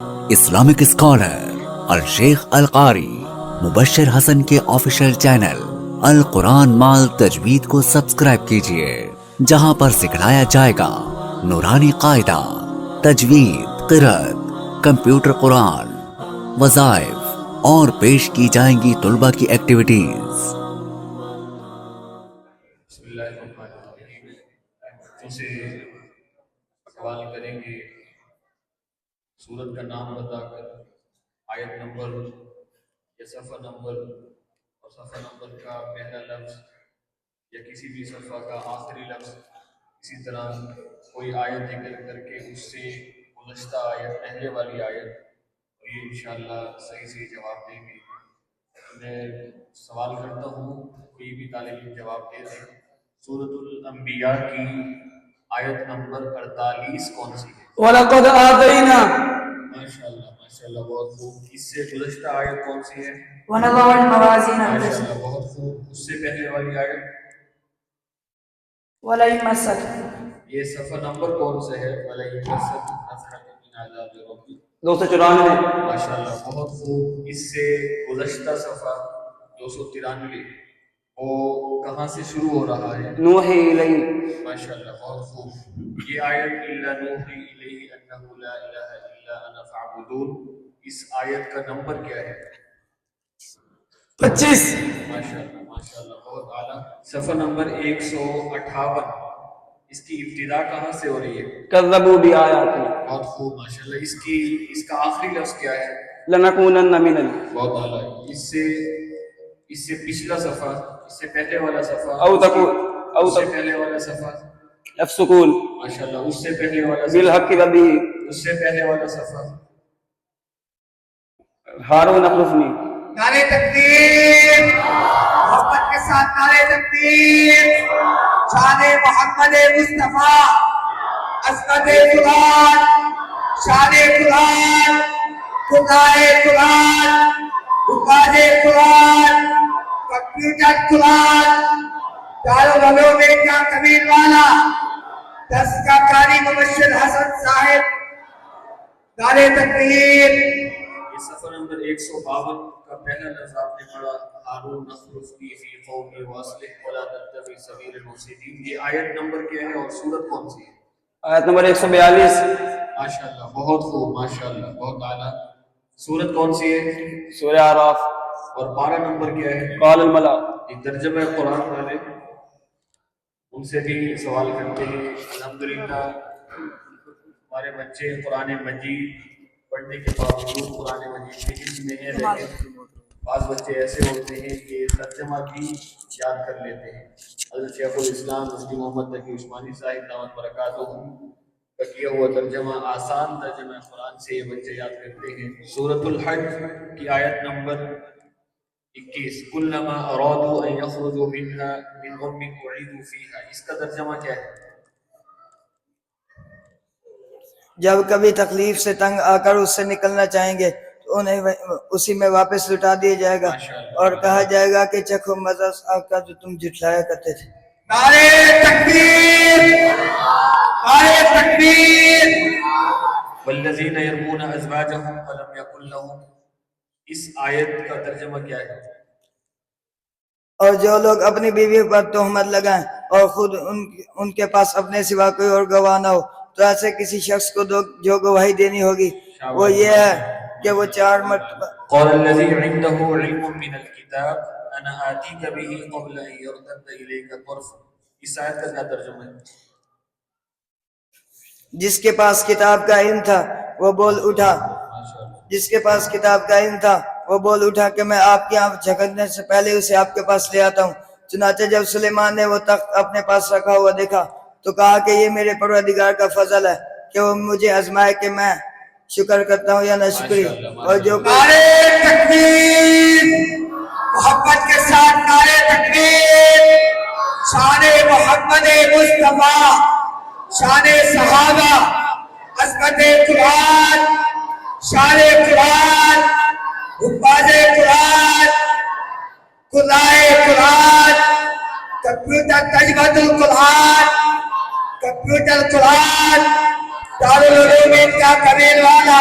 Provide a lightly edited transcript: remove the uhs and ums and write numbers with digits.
Islamic scholar الشیخ القاری مبشر حسن کے official channel القرآن مال تجوید کو سبسکرائب کیجئے، جہاں پر سکھلایا جائے گا نورانی قاعدہ، تجوید، قرأت، کمپیوٹر قرآن، وظائف اور پیش کی جائیں گی طلبہ کی ایکٹیویٹیز۔ بسم اللہ الرحمن الرحیم۔ بچوں سے سوال کریں گے، سورت کا نام بتا کر آیت نمبر یا صفحہ نمبر اور صفحہ نمبر کا پہلا لفظ یا کسی بھی صفحہ کا آخری لفظ، اسی طرح کوئی آیت ذکر کر کے اس سے گزشتہ آیت، پہلے والی آیت، اور یہ انشاءاللہ صحیح سے جواب دیں گے۔ میں سوال کرتا ہوں، کوئی بھی طالب علم جواب دے دیں۔ سورۃ الانبیاء کی آیت نمبر 48 کون سی ہے؟ وَلَقَدْ آتَيْنَا ماشاءاللہ ماشاءاللہ، بہت خوب۔ اس سے گزشتہ آیت کون سی ہے؟ وَنَضَعُ الْمَوَازِينَ الْقِسْطَ ماشاءاللہ، بہت خوب۔ اس سے پہلے والی آیت؟ وَلَئِن مَسَّتْ۔ یہ صفحہ نمبر کون سے ہے؟ وَلَئِن مَسَّتْ نَفْحَةٌ مِنْ عَذَابِ رَبِّكَ۔ 294۔ ماشاءاللہ، بہت خوب۔ اس سے گزشتہ صفحہ 293، وہ کہاں سے شروع ہو رہا ہے؟ نوحی الیہ۔ ماشاءاللہ، بہت خوب۔ یہ آیت اِلَّا نُوحِی إِلَيْهِ أَنَّهُ لَا إِلَٰهَ إِلَّا أَنَا فَاعْبُدُونِ، اس آیت کا نمبر کیا ہے؟ 25۔ ماشاءاللہ ماشاءاللہ، بہت اعلیٰ۔ صفحہ نمبر 158، اس کی ابتدا کہاں سے ہو رہی ہے؟ کذبوا بآیاتنا۔ بہت خوب ماشاءاللہ۔ اس کا آخری لفظ کیا ہے؟ لنکونن من بہت اعلیٰ۔ اس سے پچھلا صفحہ، اس سے پہلے والا صفحہ، اس سے پہلے والا صفحہ، السکون۔ ماشاءاللہ، اس سے پہلے والا صفحہ، بالحق ربی۔ اس سے پہلے والا صفحہ، ہارون اخلفنی۔ نعرے تکبیر، محبت کے ساتھ نعرے تکبیر۔ شان محمد مصطفیٰ، عظمت قرآن، شان قرآن، خدائے قرآن، حفاظ قرآن، کمپیوٹر قرآن، دارالعلوم کا کمیل والا، درس کا قاری مبشر حسن صاحب، نعرے تکبیر۔ یہ صفحہ نمبر 152 کا پہلا لفظ آپ نے پڑھا، ہارون اخلفنی فی قومی واصلح ولا تتبع سبیل المفسدین۔ یہ آیت نمبر کیا ہے اور سورت کون سی ہے؟ آیت نمبر 142۔ ماشاءاللہ، بہت خوب ماشاءاللہ، بہت اعلیٰ۔ سورت کون سی ہے؟ سورہ اعراف۔ اور پارہ نمبر کیا ہے؟ قال الملا۔ یہ ترجمہ قرآن والے ان سے بھی سوال کرتے ہیں۔ الحمدللہ ہمارے بچے قرآن مجید پڑھنے کے باوجود قرآن مجید کے حفظ میں ہیں، لیکن بعض بچے ایسے ہوتے ہیں کہ ترجمہ بھی یاد کر لیتے ہیں۔ حضرت شیخ الاسلام مفتی محمد تقی عثمانی صاحب دامت برکاتہم کا کیا ہوا ترجمہ، آسان ترجمہ قرآن سے یہ بچے یاد کرتے ہیں۔ سورۃ الحج کی آیت نمبر 21، کلما ارادوا ان یخرجوا منها من غم اعیدوا فیہا، اس کا ترجمہ کیا ہے؟ جب کبھی تکلیف سے تنگ آ کر اس سے نکلنا چاہیں گے تو انہیں اسی میں واپس لٹا دیا جائے گا اور کہا جائے گا کہ چکھو مزہ آگ کا جو تم جھٹلایا کرتے تھے۔ نعرے تکبیر، نعرے تکبیر۔ والذین یرمون ازواجہم ولم یکن لہم، اس آیت کا ترجمہ کیا ہے؟ اور جو لوگ اپنی بیوی پر تہمت لگائیں اور خود ان کے پاس اپنے سوا کوئی اور گواہ نہ ہو تو ایسے کسی شخص کو جو گواہی دینی ہوگی وہ یہ ہے کہ وہ 4 مرتبہ قال الذی عنده علم من الکتاب انا آتیک به قبل ان یرتد الیک طرفک، اس آیت کا کیا ترجمہ ہے؟ جس کے پاس کتاب کا علم تھا وہ بول اٹھا، جس کے پاس کتاب کا علم تھا وہ بول اٹھا کہ میں آپ کی آنکھ جھکنے سے پہلے اسے آپ کے پاس لے آتا ہوں۔ چنانچہ جب سلیمان نے وہ تخت اپنے پاس رکھا ہوا دیکھا تو کہا کہ یہ میرے پروردگار کا فضل ہے کہ وہ مجھے آزمائے کہ میں شکر کرتا ہوں یا نہ شکری۔ اور جو نعرے تکبیر، محبت کے ساتھ نعرے تکبیر۔ شان محمد مصطفیٰ، شان صحابہ، عظمت قرآن، شان قرآن، حفاظ قرآن، قرائے قرآن، کمپیوٹر ترجمہ القرآن، کمپیوٹر قرآن، دارالعلوم کا کمیل والا،